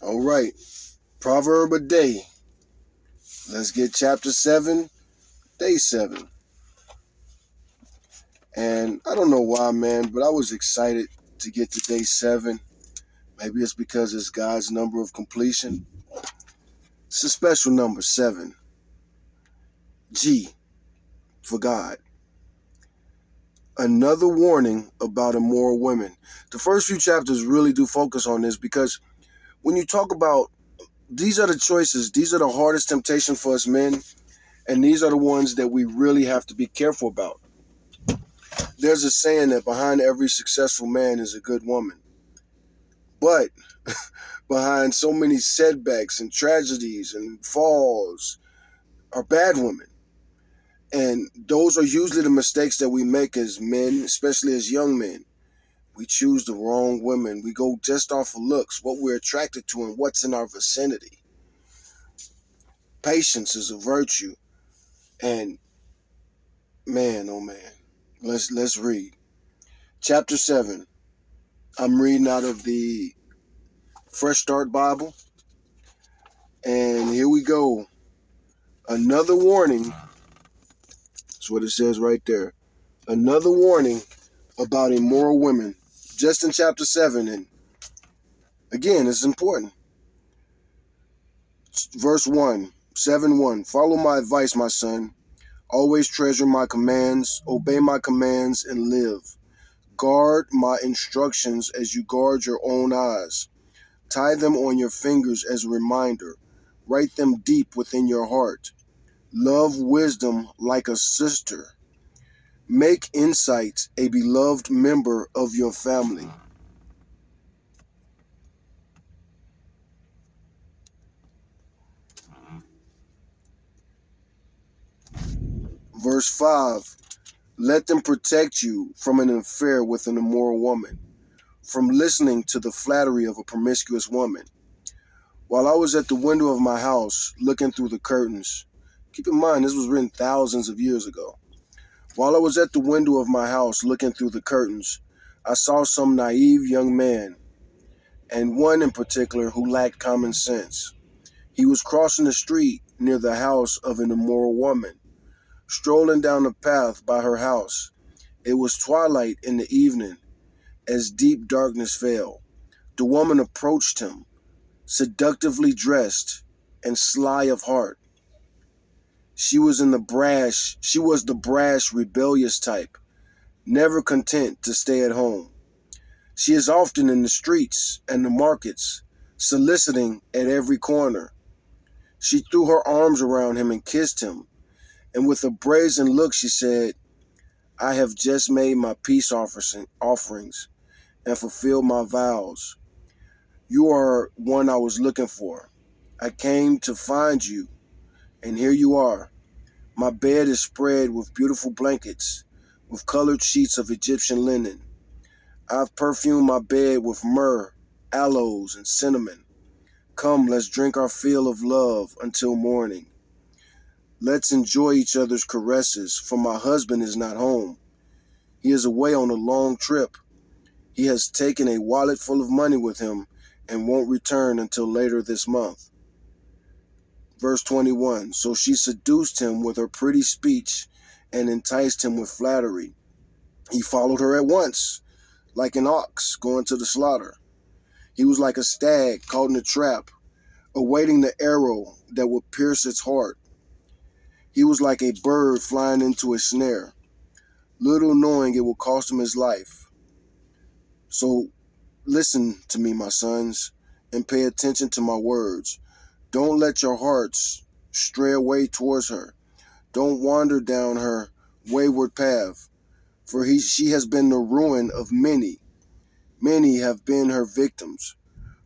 All right. Proverb a day. Let's get chapter 7, day 7. And I don't know why, man, but I was excited to get to day 7. Maybe it's because it's God's number of completion. It's a special number, 7. G for God. Another warning about immoral women. The first few chapters really do focus on this because when you talk about these are the choices, these are the hardest temptation for us men, and these are the ones that we really have to be careful about. There's a saying that behind every successful man is a good woman. But behind so many setbacks and tragedies and falls are bad women. And those are usually the mistakes that we make as men, especially as young men. We choose the wrong women. We go just off of looks, what we're attracted to and what's in our vicinity. Patience is a virtue. And man, oh man, let's read. Chapter 7. I'm reading out of the Fresh Start Bible. And here we go. Another warning. That's what it says right there. Another warning about immoral women. Just in chapter 7. And again, it's important. Verse 1. 7:1. Follow my advice, my son. Always treasure my commands. Obey my commands and live. Guard my instructions as you guard your own eyes. Tie them on your fingers as a reminder. Write them deep within your heart. Love wisdom like a sister. Make insight a beloved member of your family. Verse 5. Let them protect you from an affair with an immoral woman, from listening to the flattery of a promiscuous woman. While I was at the window of my house looking through the curtains, keep in mind this was written thousands of years ago. While I was at the window of my house looking through the curtains, I saw some naive young man, and one in particular who lacked common sense. He was crossing the street near the house of an immoral woman, strolling down the path by her house. It was twilight in the evening, as deep darkness fell. The woman approached him, seductively dressed and sly of heart. She was the brash, rebellious type, never content to stay at home. She is often in the streets and the markets, soliciting at every corner. She threw her arms around him and kissed him, and with a brazen look she said, I have just made my peace offerings and fulfilled my vows. You are one I was looking for. I came to find you, and here you are. My bed is spread with beautiful blankets, with colored sheets of Egyptian linen. I've perfumed my bed with myrrh, aloes, and cinnamon. Come, let's drink our fill of love until morning. Let's enjoy each other's caresses, for my husband is not home. He is away on a long trip. He has taken a wallet full of money with him and won't return until later this month. Verse 21. So she seduced him with her pretty speech and enticed him with flattery. He followed her at once, like an ox going to the slaughter. He was like a stag caught in a trap, awaiting the arrow that would pierce its heart. He was like a bird flying into a snare, little knowing it will cost him his life. So listen to me, my sons, and pay attention to my words. Don't let your hearts stray away towards her. Don't wander down her wayward path, for she has been the ruin of many. Many have been her victims.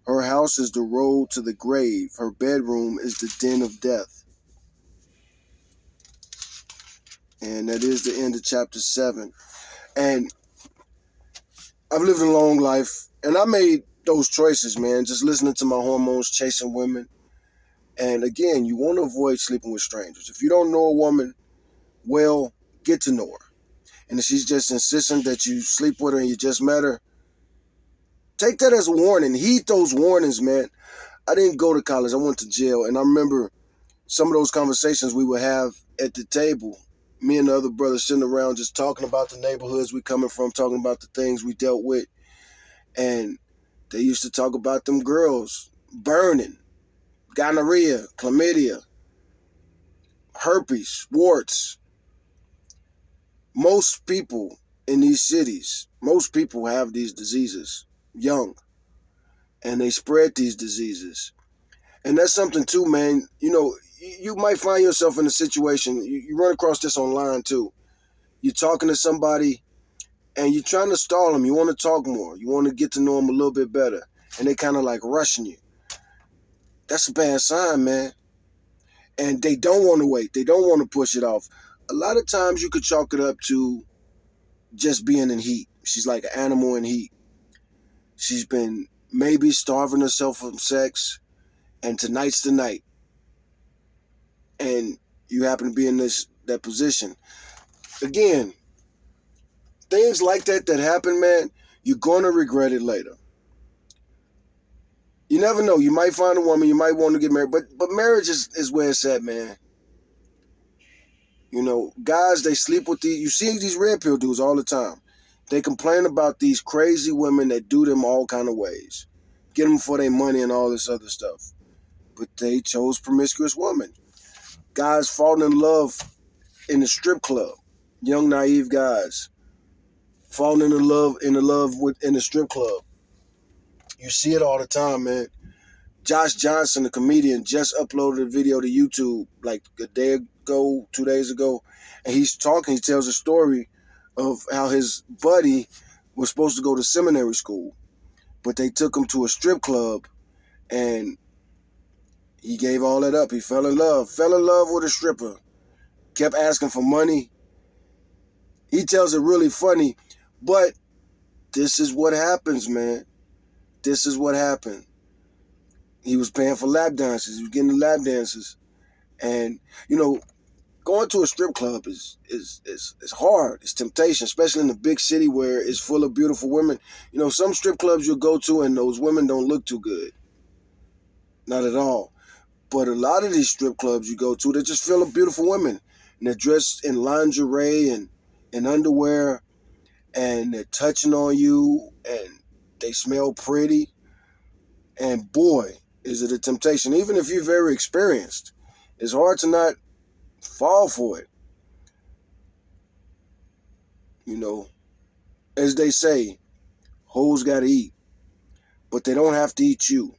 Her house is the road to the grave. Her bedroom is the den of death. And that is the end of chapter 7. And I've lived a long life, and I made those choices, man, just listening to my hormones, chasing women. And again, you want to avoid sleeping with strangers. If you don't know a woman well, get to know her. And if she's just insistent that you sleep with her and you just met her, take that as a warning. Heed those warnings, man. I didn't go to college. I went to jail, and I remember some of those conversations we would have at the table. Me and the other brothers sitting around just talking about the neighborhoods we coming from, talking about the things we dealt with, and they used to talk about them girls burning, gonorrhea, chlamydia, herpes, warts. Most people in these cities, most people have these diseases young, and they spread these diseases. And that's something too, man. You might find yourself in a situation, you run across this online too. You're talking to somebody and you're trying to stall them. You want to talk more. You want to get to know them a little bit better. And they kind of like rushing you. That's a bad sign, man. And they don't want to wait. They don't want to push it off. A lot of times you could chalk it up to just being in heat. She's like an animal in heat. She's been maybe starving herself from sex, and tonight's the night. And you happen to be in that position. Again, things like that happen, man, you're going to regret it later. You never know. You might find a woman, you might want to get married, but marriage is where it's at, man. Guys, they sleep with you see these red pill dudes all the time. They complain about these crazy women that do them all kind of ways. Get them for their money and all this other stuff. But they chose promiscuous women. Guys falling in love in the strip club. Young, naive guys falling in love in the strip club. You see it all the time, man. Josh Johnson, the comedian, just uploaded a video to YouTube like a day ago, 2 days ago. And he tells a story of how his buddy was supposed to go to seminary school, but they took him to a strip club and he gave all that up. He fell in love with a stripper, kept asking for money. He tells it really funny, but this is what happens, man. This is what happened. He was paying for lap dances. He was getting the lap dances. And, going to a strip club is hard. It's temptation, especially in a big city where it's full of beautiful women. Some strip clubs you'll go to and those women don't look too good. Not at all. But a lot of these strip clubs you go to, they're just full of beautiful women. And they're dressed in lingerie and underwear. And they're touching on you. And they smell pretty. And boy, is it a temptation. Even if you're very experienced, it's hard to not fall for it. As they say, hoes gotta eat, but they don't have to eat you.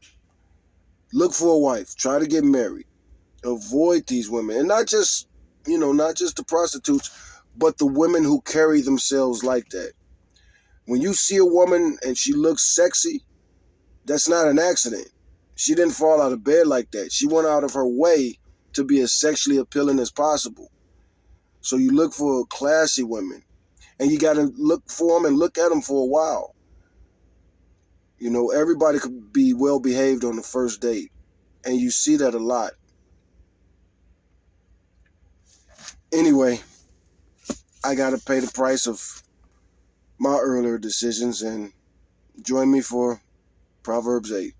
Look for a wife. Try to get married. Avoid these women. And not just the prostitutes, but the women who carry themselves like that. When you see a woman and she looks sexy, that's not an accident. She didn't fall out of bed like that. She went out of her way to be as sexually appealing as possible. So you look for classy women. And you got to look for them and look at them for a while. Everybody could be well behaved on the first date. And you see that a lot. Anyway, I got to pay the price of my earlier decisions, and join me for Proverbs 8.